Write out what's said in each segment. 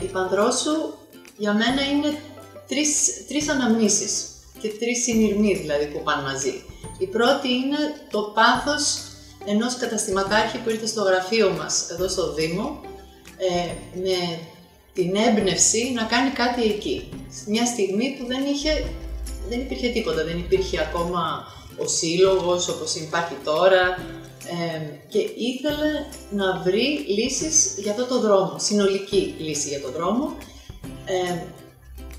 Η Πανδρόσου για μένα είναι τρεις αναμνήσεις και τρεις συνειρμοί δηλαδή που πάνε μαζί. Η πρώτη είναι το πάθος ενός καταστηματάρχη που ήρθε στο γραφείο μας εδώ στο Δήμο με την έμπνευση να κάνει κάτι εκεί. Μια στιγμή που δεν υπήρχε τίποτα, δεν υπήρχε ακόμα ο σύλλογος όπως υπάρχει τώρα και ήθελε να βρει λύσεις για αυτό το δρόμο, συνολική λύση για το δρόμο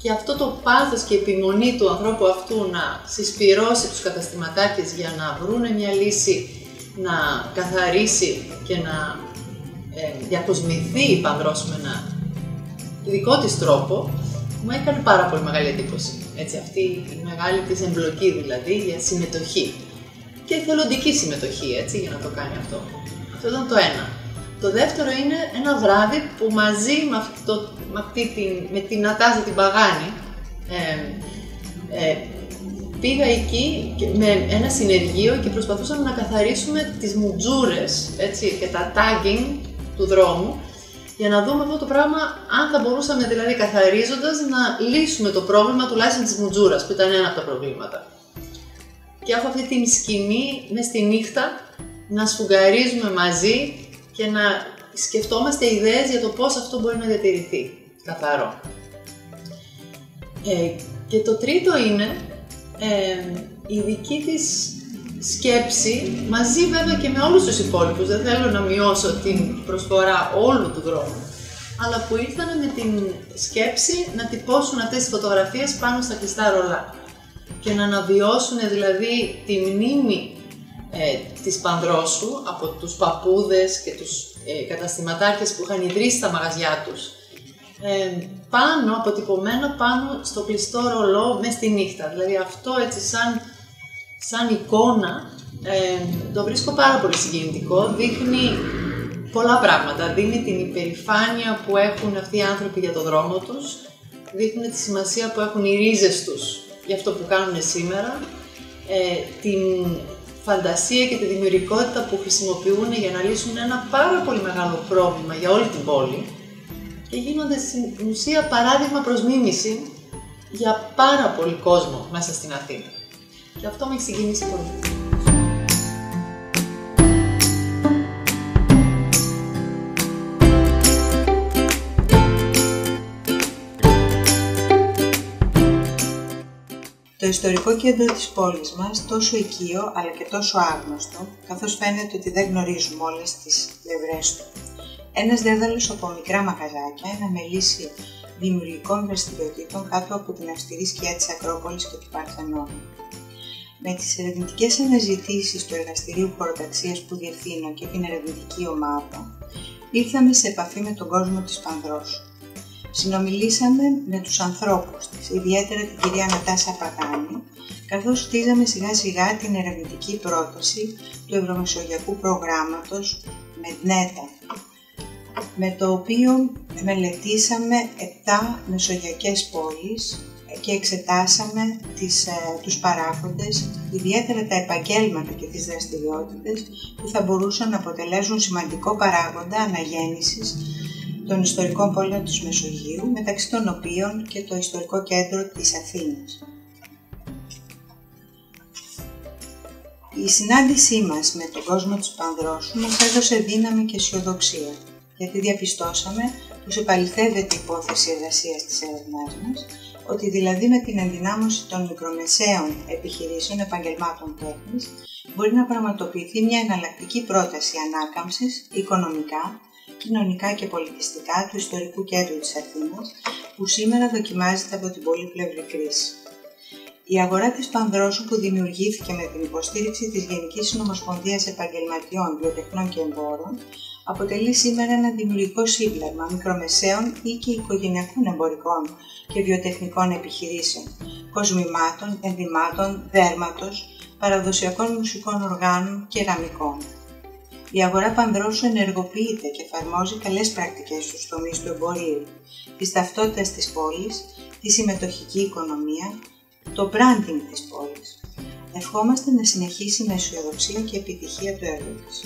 και αυτό το πάθος και η επιμονή του ανθρώπου αυτού να συσπυρώσει τους καταστηματάρχες για να βρούνε μια λύση, να καθαρίσει και να διακοσμηθεί η Πανδρόσου με ένα δικό της τρόπο, μου έκανε πάρα πολύ μεγάλη εντύπωση. Έτσι, αυτή η μεγάλη της εμπλοκή δηλαδή για συμμετοχή και θελοντική συμμετοχή, έτσι, για να το κάνει αυτό. Αυτό ήταν το ένα. Το δεύτερο είναι ένα βράδυ που μαζί με την Νατάζα την Παγάνη πήγα εκεί με ένα συνεργείο και προσπαθούσαμε να καθαρίσουμε τις μουτζούρες, έτσι, και τα tagging του δρόμου για να δούμε αυτό το πράγμα, αν θα μπορούσαμε δηλαδή καθαρίζοντας να λύσουμε το πρόβλημα τουλάχιστον της μουτζούρας, που ήταν ένα από τα προβλήματα. Και έχω αυτή την σκηνή μες στη νύχτα να σφουγγαρίζουμε μαζί και να σκεφτόμαστε ιδέες για το πώς αυτό μπορεί να διατηρηθεί καθαρό. Και το τρίτο είναι η δική της σκέψη, μαζί βέβαια και με όλους τους υπόλοιπους, δεν θέλω να μειώσω την προσφορά όλου του δρόμου, αλλά που ήρθαν με την σκέψη να τυπώσουν αυτές τις φωτογραφίες πάνω στα κλειστά ρολά και να αναβιώσουν δηλαδή τη μνήμη της Πανδρόσου από τους παππούδες και τους καταστηματάρχες που είχαν ιδρύσει τα μαγαζιά τους πάνω, αποτυπωμένα πάνω στο κλειστό ρολό μες στη νύχτα. Δηλαδή αυτό έτσι σαν εικόνα το βρίσκω πάρα πολύ συγκινητικό, δείχνει πολλά πράγματα, δίνει την υπερηφάνεια που έχουν αυτοί οι άνθρωποι για το δρόμο τους, δείχνει τη σημασία που έχουν οι ρίζες τους για αυτό που κάνουν σήμερα, την φαντασία και τη δημιουργικότητα που χρησιμοποιούν για να λύσουν ένα πάρα πολύ μεγάλο πρόβλημα για όλη την πόλη και γίνονται στην ουσία παράδειγμα προς μίμηση για πάρα πολύ κόσμο μέσα στην Αθήνα. Και αυτό με έχει συγκινήσει πολύ. Το ιστορικό κέντρο της πόλης μας, τόσο οικείο αλλά και τόσο άγνωστο, καθώς φαίνεται ότι δεν γνωρίζουμε όλες τις πλευρές του. Ένας δέδαλος από μικρά μαγαζάκια, ένα μελίσι δημιουργικών δραστηριοτήτων κάτω από την αυστηρή σκιά της Ακρόπολης και του Παρθενώνα. Με τις ερευνητικές αναζητήσεις του εργαστηρίου χωροταξίας που διευθύνω και την ερευνητική ομάδα, ήρθαμε σε επαφή με τον κόσμο της Πανδρόσου. Συνομιλήσαμε με τους ανθρώπους της, ιδιαίτερα την κυρία Νατάσα Παγάνη, καθώς χτίζαμε σιγά σιγά την ερευνητική πρόταση του Ευρωμεσογειακού Προγράμματος MEDNETA, με το οποίο μελετήσαμε 7 μεσογειακές πόλεις και εξετάσαμε τους παράγοντες, ιδιαίτερα τα επαγγέλματα και τις δραστηριότητες που θα μπορούσαν να αποτελέσουν σημαντικό παράγοντα αναγέννησης των ιστορικών πόλεων της Μεσογείου, μεταξύ των οποίων και το ιστορικό κέντρο της Αθήνας. Η συνάντησή μας με τον κόσμο της Πανδρόσου μας έδωσε δύναμη και αισιοδοξία, γιατί διαπιστώσαμε πως επαληθεύεται η υπόθεση εργασίας της έρευνάς μας, ότι δηλαδή με την ενδυνάμωση των μικρομεσαίων επιχειρήσεων επαγγελμάτων τέχνης μπορεί να πραγματοποιηθεί μια εναλλακτική πρόταση ανάκαμψης οικονομικά, κοινωνικά και πολιτιστικά του ιστορικού κέντρου της Αθήνας, που σήμερα δοκιμάζεται από την πολύπλευρη κρίση. Η αγορά της Πανδρόσου, που δημιουργήθηκε με την υποστήριξη της Γενικής Συνομοσπονδίας Επαγγελματιών, Βιοτεχνών και Εμπόρων, αποτελεί σήμερα ένα δημιουργικό σύμπλεγμα μικρομεσαίων ή και οικογενειακών εμπορικών και βιοτεχνικών επιχειρήσεων, κοσμημάτων, ενδυμάτων, δέρματος, παραδοσιακών μουσικών οργάνων και κεραμικών. Η αγορά Πανδρόσου ενεργοποιείται και εφαρμόζει καλές πρακτικές στους τομείς του εμπορίου, της ταυτότητας της πόλης, τη συμμετοχική οικονομία, το branding της πόλης. Ευχόμαστε να συνεχίσει με αισιοδοξία και επιτυχία το έργο της.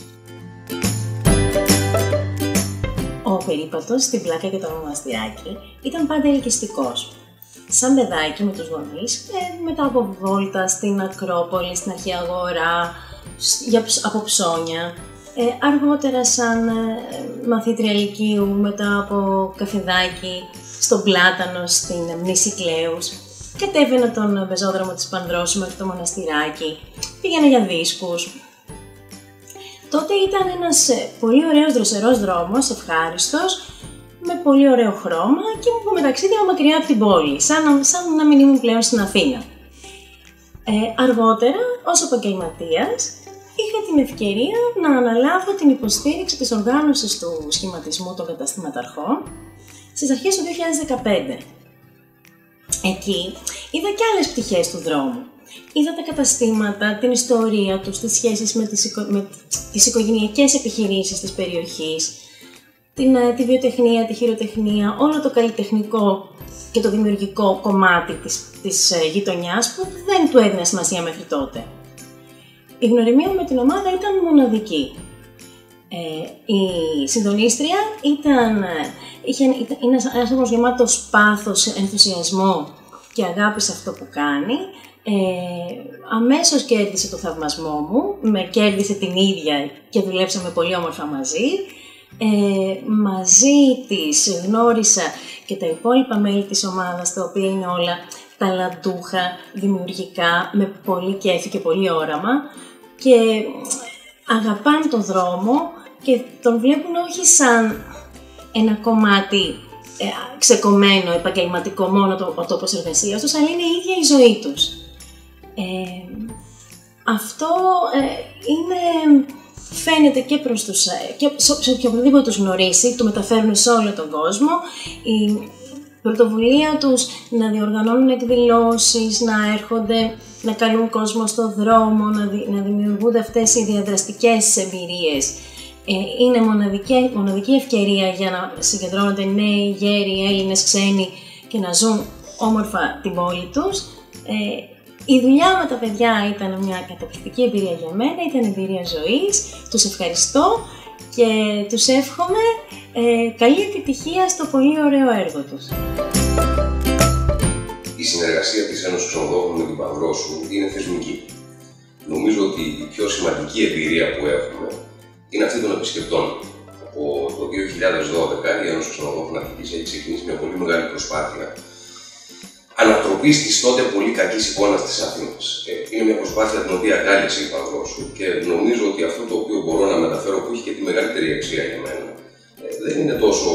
ο περίπατος στην πλάκα και το μοναστηράκι ήταν πάντα ελκυστικός. Σαν παιδάκι με τους γονείς, μετά από βόλτα στην Ακρόπολη, στην Αρχαία Αγορά, από ψώνια, αργότερα σαν μαθήτρια λυκείου, μετά από καφεδάκι, στον Πλάτανο, στην Μνήση Κλέους, κατέβαινα τον πεζόδρομο της Πανδρόσου μέχρι το μοναστηράκι, πήγαινα για δίσκους. Τότε ήταν ένας πολύ ωραίος δροσερός δρόμος, ευχάριστος, με πολύ ωραίο χρώμα και μου πούμε ταξίδια μακριά από την πόλη, σαν να μην ήμουν πλέον στην Αθήνα. Αργότερα, ως επαγγελματίας, είχα την ευκαιρία να αναλάβω την υποστήριξη της οργάνωσης του σχηματισμού των καταστηματαρχών στις αρχές του 2015. Εκεί είδα και άλλες πτυχές του δρόμου. Είδα τα καταστήματα, την ιστορία τους, τις σχέσεις με τις οικογενειακές επιχειρήσεις της περιοχής, τη βιοτεχνία, τη χειροτεχνία, όλο το καλλιτεχνικό και το δημιουργικό κομμάτι της γειτονιάς που δεν του έδινα σημασία μέχρι τότε. Η γνωριμία μου με την ομάδα ήταν μοναδική. Η συντονίστρια είναι ένας άνθρωπος γεμάτος πάθος, ενθουσιασμό και αγάπη σε αυτό που κάνει. Αμέσως κέρδισε το θαυμασμό μου, με κέρδισε την ίδια και δουλέψαμε πολύ όμορφα μαζί. Μαζί της γνώρισα και τα υπόλοιπα μέλη της ομάδας, τα οποία είναι όλα ταλαντούχα, δημιουργικά, με πολύ κέφι και πολύ όραμα και αγαπάνε τον δρόμο και τον βλέπουν όχι σαν ένα κομμάτι ξεκομμένο, επαγγελματικό, μόνο ο τόπος εργασίας τους, αλλά είναι η ίδια η ζωή τους. Αυτό φαίνεται και προς τους, και σε οποιοδήποτε τους γνωρίσει, το μεταφέρουν σε όλο τον κόσμο. Η πρωτοβουλία τους να διοργανώνουν εκδηλώσεις, να έρχονται, να καλούν κόσμο στο δρόμο, να δημιουργούνται αυτές οι διαδραστικές εμπειρίες. Είναι μοναδική ευκαιρία για να συγκεντρώνονται νέοι, γέροι, Έλληνες, ξένοι και να ζουν όμορφα την πόλη τους. Η δουλειά με τα παιδιά ήταν μια καταπληκτική εμπειρία για μένα, ήταν εμπειρία ζωής. Τους ευχαριστώ και τους εύχομαι καλή επιτυχία στο πολύ ωραίο έργο τους. Η συνεργασία της Ένωσης Ξενοδόχων με την Πανδρόσου είναι θεσμική. Νομίζω ότι η πιο σημαντική εμπειρία που έχουμε είναι αυτή των επισκεπτών. Από το 2012 η Ένωση Ξενοδόχων Αττικής έχει ξεκινήσει μια πολύ μεγάλη προσπάθεια ανατροπής της τότε πολύ κακής εικόνας της Αθήνας. Είναι μια προσπάθεια την οποία αγκάλιασε η Πανδρόσου και νομίζω ότι αυτό το οποίο μπορώ να μεταφέρω, που έχει και τη μεγαλύτερη αξία για μένα, δεν είναι τόσο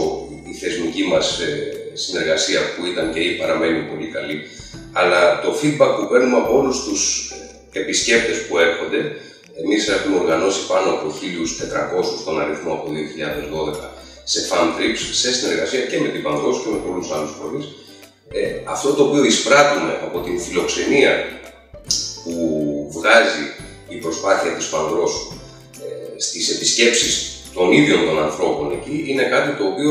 η θεσμική μας συνεργασία που ήταν και παραμένει πολύ καλή, αλλά το feedback που παίρνουμε από όλους τους επισκέπτες που έρχονται. Εμείς έχουμε οργανώσει πάνω από 1.400 τον αριθμό από 2012 σε fan trips, σε συνεργασία και με την Πανδρόσου και με πολλούς άλλους φορείς. Αυτό το οποίο εισπράττουμε από την φιλοξενία που βγάζει η προσπάθεια της Πανδρόσου στις επισκέψεις των ίδιων των ανθρώπων εκεί είναι κάτι το οποίο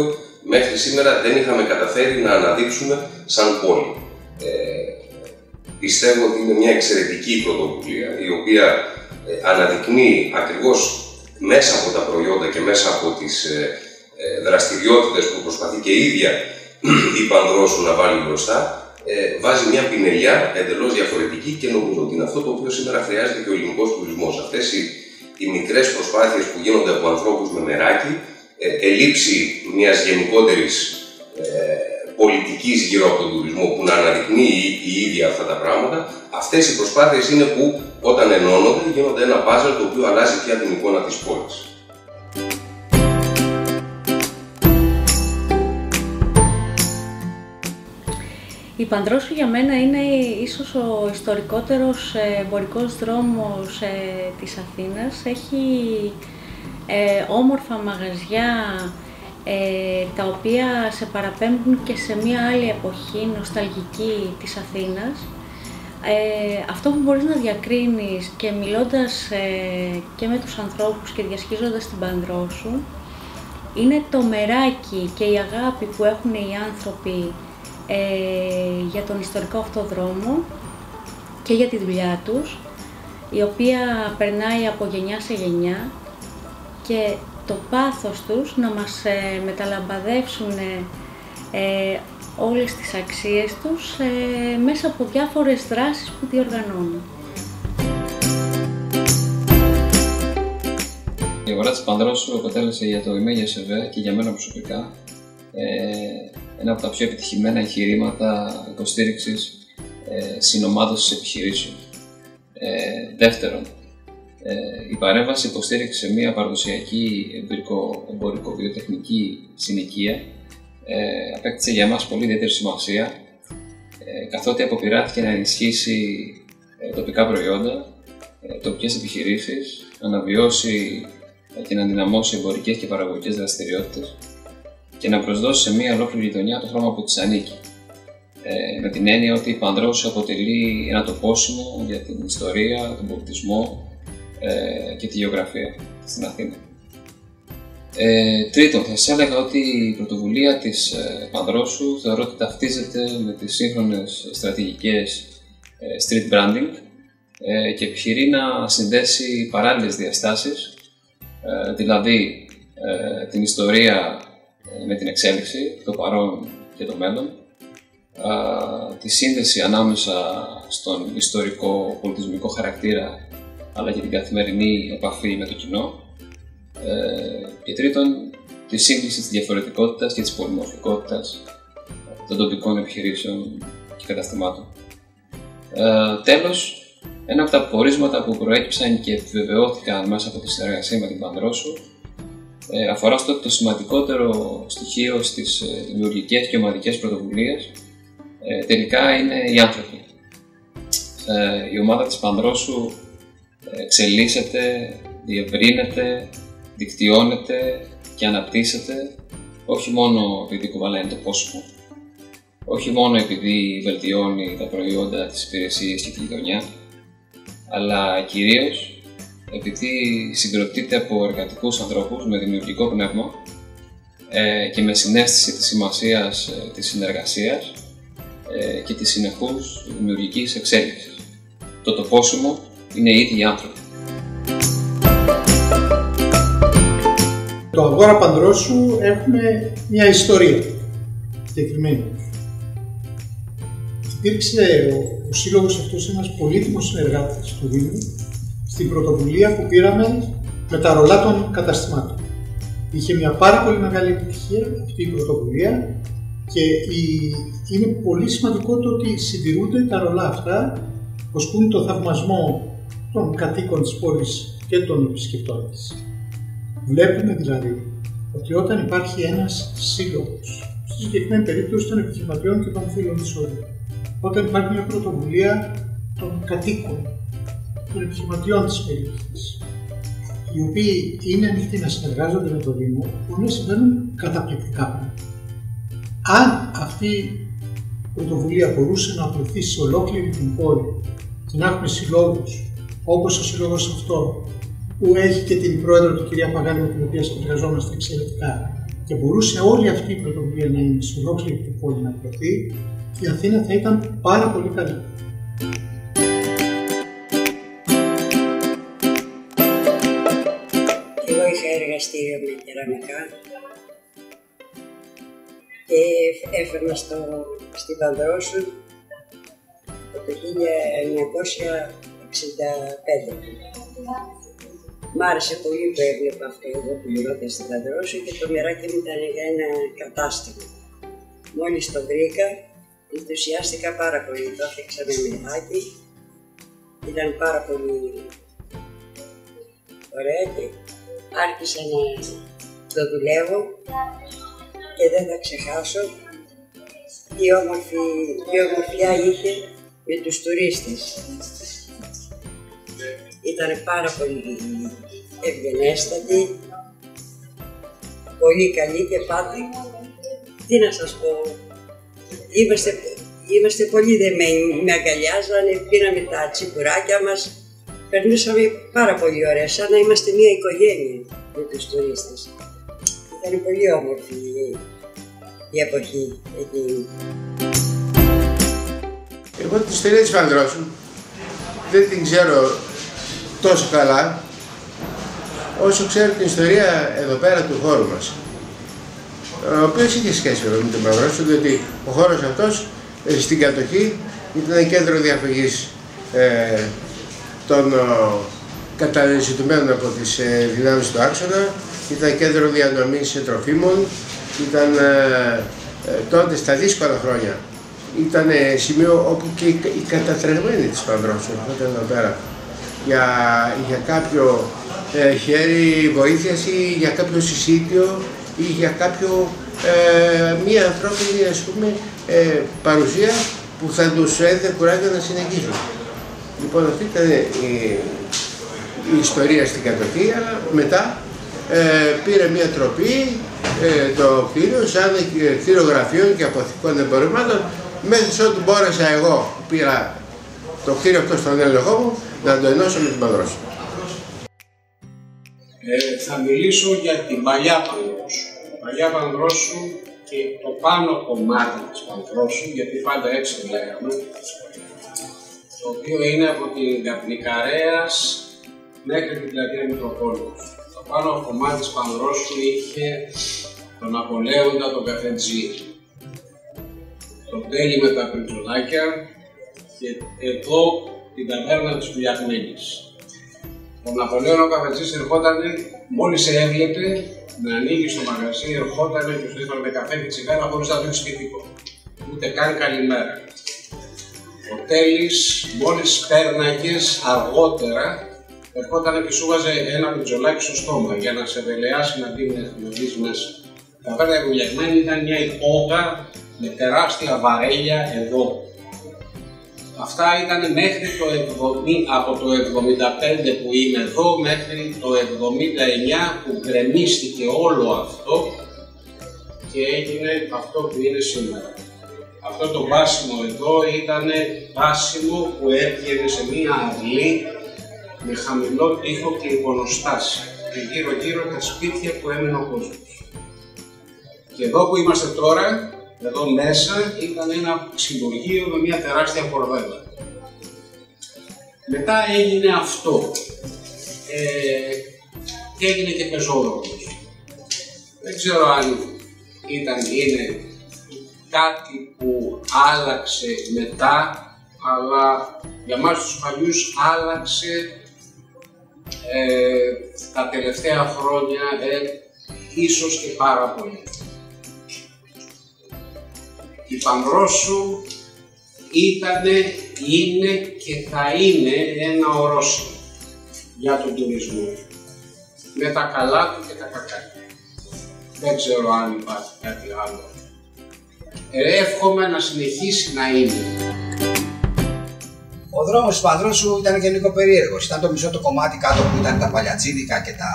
μέχρι σήμερα δεν είχαμε καταφέρει να αναδείξουμε σαν πόλη. Πιστεύω ότι είναι μια εξαιρετική πρωτοβουλία η οποία αναδεικνύει ακριβώς μέσα από τα προϊόντα και μέσα από τις δραστηριότητες που προσπαθεί και η ίδια η Πανδρόσου να βάλει μπροστά, βάζει μια πινελιά εντελώς διαφορετική και νομίζω ότι είναι αυτό το οποίο σήμερα χρειάζεται και ο ελληνικός τουρισμός. Αυτές οι μικρές προσπάθειες που γίνονται από ανθρώπους με μεράκι, ελήψη μιας γενικότερης πολιτικής γύρω από τον τουρισμό που να αναδεικνύει η ίδια αυτά τα πράγματα, αυτές οι προσπάθειες είναι που όταν ενώνονται γίνονται ένα puzzle το οποίο αλλάζει πια την εικόνα της πόλης. Η Πανδρόσου για μένα είναι ίσως ο ιστορικότερος εμπορικός δρόμος της Αθήνας. Έχει όμορφα μαγαζιά τα οποία σε παραπέμπουν και σε μια άλλη εποχή νοσταλγική της Αθήνας. Αυτό που μπορείς να διακρίνεις και μιλώντας και με τους ανθρώπους και διασχίζοντας την Πανδρόσου είναι το μεράκι και η αγάπη που έχουν οι άνθρωποι για τον ιστορικό αυτό δρόμο και για τη δουλειά τους, η οποία περνάει από γενιά σε γενιά και το πάθος τους να μας μεταλαμπαδεύσουν όλες τις αξίες τους μέσα από διάφορες δράσεις που διοργανώνουν. Η αγορά της Πανδρόσου αποτέλεσε για το ΙΜΕΓΙΑΣΕΒ και για μένα προσωπικά ένα από τα πιο επιτυχημένα εγχειρήματα υποστήριξης συνομάδωσης επιχειρήσεων. Δεύτερον, η παρέμβαση υποστήριξε μια παραδοσιακή εμπορικο-βιοτεχνική συνοικία απέκτησε για μας πολύ ιδιαίτερη σημασία, καθότι αποπειράθηκε να ενισχύσει τοπικά προϊόντα, τοπικές επιχειρήσεις, να αναβιώσει και να ενδυναμώσει εμπορικές και παραγωγικές δραστηριότητες και να προσδώσει σε μια ολόκληρη γειτονιά το χρώμα που της ανήκει. Με την έννοια ότι η Πανδρόσου αποτελεί ένα τοπόσιμο για την ιστορία, τον πολιτισμό και τη γεωγραφία στην Αθήνα. Τρίτον, θα σας έλεγα ότι η πρωτοβουλία της Πανδρόσου θεωρώ ότι ταυτίζεται με τις σύγχρονες στρατηγικές street branding και επιχειρεί να συνδέσει παράλληλες διαστάσεις, δηλαδή την ιστορία με την εξέλιξη, το παρόν και το μέλλον, τη σύνδεση ανάμεσα στον ιστορικό πολιτισμικό χαρακτήρα αλλά και την καθημερινή επαφή με το κοινό, και τρίτον, τη σύγκληση της διαφορετικότητας και της πολυμορφικότητας των τοπικών επιχειρήσεων και καταστημάτων. Τέλος, ένα από τα πορίσματα που προέκυψαν και επιβεβαιώθηκαν μέσα από τη συνεργασία με την Πανδρόσου αφορά στο ότι το σημαντικότερο στοιχείο στις δημιουργικές και ομαδικές πρωτοβουλίες τελικά είναι οι άνθρωποι. Η ομάδα της Πανδρόσου εξελίσσεται, διευρύνεται, δικτυώνεται και αναπτύσσεται όχι μόνο επειδή κουβαλάει το πόσιμο, όχι μόνο επειδή βελτιώνει τα προϊόντα, τις υπηρεσίες και τη γειτονιά, αλλά κυρίως επειδή συγκροτείται από εργατικούς ανθρώπους με δημιουργικό πνεύμα και με συναίσθηση της σημασίας της συνεργασίας και της συνεχούς δημιουργικής εξέλιξης. Το τοπόσιμο είναι οι ίδιοι άνθρωποι. Το Αγόρα Πανδρόσου έχουμε μια ιστορία συγκεκριμένη. Υπήρξε ο σύλλογος αυτός ένας πολύτιμος συνεργάτης του Δήμου στην πρωτοβουλία που πήραμε με τα ρολά των καταστημάτων. Είχε μια πάρα πολύ μεγάλη επιτυχία αυτή η πρωτοβουλία και είναι πολύ σημαντικό το ότι συντηρούνται τα ρολά αυτά, ασκούν το θαυμασμό των κατοίκων της πόλης και των επισκεπτών της. Βλέπουμε δηλαδή ότι όταν υπάρχει ένας σύλλογος, στη συγκεκριμένη περίπτωση των επιχειρηματιών και των φίλων της ΟΔΕ, όταν υπάρχει μια πρωτοβουλία των κατοίκων, των επιχειρηματιών της περιοχής, οι οποίοι είναι ανοιχτοί να συνεργάζονται με το Δήμο, μπορούν να συμβαίνουν καταπληκτικά πράγματα. Αν αυτή η πρωτοβουλία μπορούσε να προωθήσει σε ολόκληρη την πόλη και να έχουμε συλλόγους όπως ο σύλλογος αυτό, που έχει και την πρόεδρο του κυρία Παγάνη, με την οποία συνεργαζόμαστε εξαιρετικά, και μπορούσε όλη αυτή η πρωτοβουλία να είναι σε ολόκληρη την πόλη να προωθεί, η Αθήνα θα ήταν πάρα πολύ καλή. Εγώ είχα εργαστήριο με κεραμικά και έφερνα στην Πανδρόσου το 1965. Μ' άρεσε πολύ που έβλεπα αυτό εδώ που γινόταν στην Πανδρόσου και το μεράκι μου ήταν για ένα κατάστημα. Μόλις το βρήκα, ενθουσιάστηκα πάρα πολύ. Το έφτιαξα με μεράκι, ήταν πάρα πολύ ωραία και άρχισα να το δουλεύω και δεν θα ξεχάσω τι ομορφιά είχε με τους τουρίστες. Ήταν πάρα πολύ ευγενέστατη, πολύ καλή και πάτη. Τι να σας πω, είμαστε πολύ δεμένοι, με αγκαλιάζανε, πήραμε τα τσιπουράκια μας, περνούσαμε πάρα πολύ ωραία, σαν να είμαστε μια οικογένεια με τους τουρίστες. Ήταν πολύ όμορφη η εποχή εκείνη. Εγώ την ιστορία της Πανδρόσου δεν την ξέρω τόσο καλά. όσο ξέρω την ιστορία εδώ πέρα του χώρου μας, ο οποίος είχε σχέση με τον Πανδρόσου, διότι ο χώρος αυτός στην κατοχή ήταν κέντρο διαφυγής των καταζητουμένων από τις δυνάμεις του άξονα, ήταν κέντρο διανομής τροφίμων, ήταν τότε στα δύσκολα χρόνια. Ήταν σημείο όπου και οι κατατρεγμένοι της Πανδρόσου ήταν εδώ πέρα για κάποιο χέρι βοήθειας ή για κάποιο συσίτιο ή για κάποιο μία ανθρώπινη, ας πούμε, παρουσία που θα τους έδινε κουράγιο να συνεχίσουν. Λοιπόν, αυτή ήταν η ιστορία στην κατοχή, αλλά μετά πήρε μία τροπή το κτίριο σαν κτίριο γραφείων και αποθηκών εμπορευμάτων, μέχρι ότου μπόρεσα εγώ, πήρα το κτίριο αυτό στον έλεγχό μου, να το ενώσω με την Πανδρόσου. Θα μιλήσω για την παλιά Πανδρόσου. Η παλιά Πανδρόσου και το πάνω κομμάτι της Πανδρόσου, γιατί πάντα έτσι το λέγαμε, το οποίο είναι από την Καπνικαρέας μέχρι την πλατεία Μητροπόλεως. Το πάνω κομμάτι της Πανδρόσου είχε τον Απολέοντα τον Καφετζή, τον Τέλη με τα πριτσολάκια και εδώ την ταβέρνα της Δουλιαγμένης. Ο Ναπολέον ο Καφετζής ερχόταν, μόλις έβλεπε να ανοίγει στο μαγαζί, ερχόταν και σου έφερε καφέ και τσιγάρα χωρίς να δώσει και τίποτα. Ούτε καν καλημέρα. Ο Τέλης, μόλις πέρναγες αργότερα, ερχόταν και σου βάζε ένα πριτσολάκι στο στόμα για να σε βελεάσει να δεις μέσα. Η ταβέρνα η Δουλιαγμένη ήταν μια υπόγα με τεράστια βαρέλια εδώ. Αυτά ήταν μέχρι το 70, από το 75 που είμαι εδώ μέχρι το 79 που γκρεμίστηκε όλο αυτό και έγινε αυτό που είναι σήμερα. Αυτό το βάσιμο εδώ ήταν βάσιμο που έβγαινε σε μία αυλή με χαμηλό τοίχο και εικονοστάση και γύρω γύρω τα σπίτια που έμενε ο κόσμος. Και εδώ που είμαστε τώρα, εδώ μέσα ήταν ένα ξυλουργείο με μια τεράστια κορδέλα. Μετά έγινε αυτό και έγινε και πεζόδρομος. Δεν ξέρω αν είναι κάτι που άλλαξε μετά, αλλά για μας τους παλιούς άλλαξε τα τελευταία χρόνια ίσως και πάρα πολύ. Η Πανδρόσου ήτανε, είναι και θα είναι ένα ορόσημο για τον τουρισμό. Με τα καλά του και τα κακά του. Δεν ξέρω αν υπάρχει κάτι άλλο. Εύχομαι να συνεχίσει να είναι. Ο δρόμος της Πανδρόσου ήταν και λίγο περίεργος. Ήταν το μισό το κομμάτι κάτω που ήταν τα παλιατσίδικα και τα...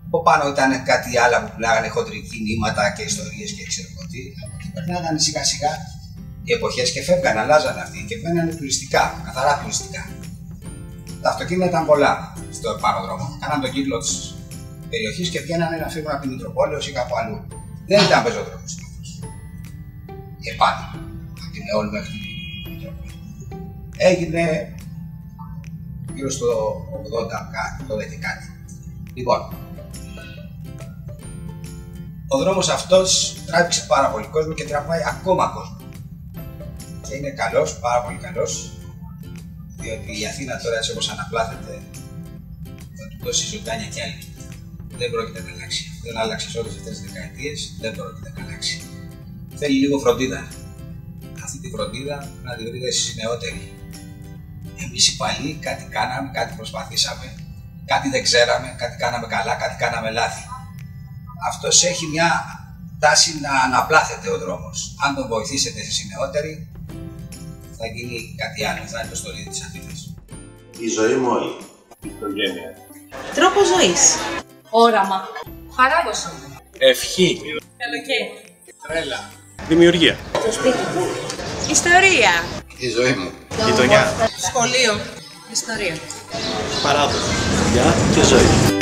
Από πάνω ήταν κάτι άλλα που πουλάγανε χοντρική νήματα και ιστορίες και ξέρω εγώ τι. Και περνάγανε σιγά σιγά οι εποχές και φεύγαν, αλλάζαν αυτοί και μπαίνανε τουριστικά, καθαρά τουριστικά. Τα αυτοκίνητα ήταν πολλά στο πάνω δρόμο. Κάναν τον κύκλο της περιοχής και βγαίνανε να φύγουν από την Μητροπόλεως ή κάπου αλλού. Δεν ήταν πεζόδρομος. Και πάνω, από την Αιώλ μέχρι την Μητροπόλεως. Έγινε γύρω στο 80 και κάτι. Λοιπόν, ο δρόμος αυτός τράβηξε πάρα πολύ κόσμο και τραβάει ακόμα κόσμο. Και είναι καλός, πάρα πολύ καλός, διότι η Αθήνα τώρα έτσι όπως αναπλάθεται θα του δώσει ζωντάνια κι άλλη. Δεν πρόκειται να αλλάξει. Δεν άλλαξε σε όλες αυτές τις δεκαετίες, δεν πρόκειται να αλλάξει. Θέλει λίγο φροντίδα. Αυτή τη φροντίδα να τη βρείτε εσείς οι νεότεροι. Εμείς οι παλιοί κάτι κάναμε, κάτι προσπαθήσαμε, κάτι δεν ξέραμε, κάτι κάναμε καλά, κάτι κάναμε λάθη. Αυτός έχει μια τάση να αναπλάθεται ο δρόμος. Αν τον βοηθήσετε εσείς οι νεότεροι, θα γίνει κάτι άλλο, θα είναι το στολίδι της Αθήνας. Η ζωή μου όλη. Η οικογένεια. Τρόπος ζωής. Όραμα. Παράδοση. Ευχή. Καλοκαίρι. Τρέλα. Δημιουργία. Το σπίτι μου. Ιστορία. Η ζωή μου. Γειτονιά. Σχολείο. Ιστορία. Παράδοση. Δουλειά και ζωή.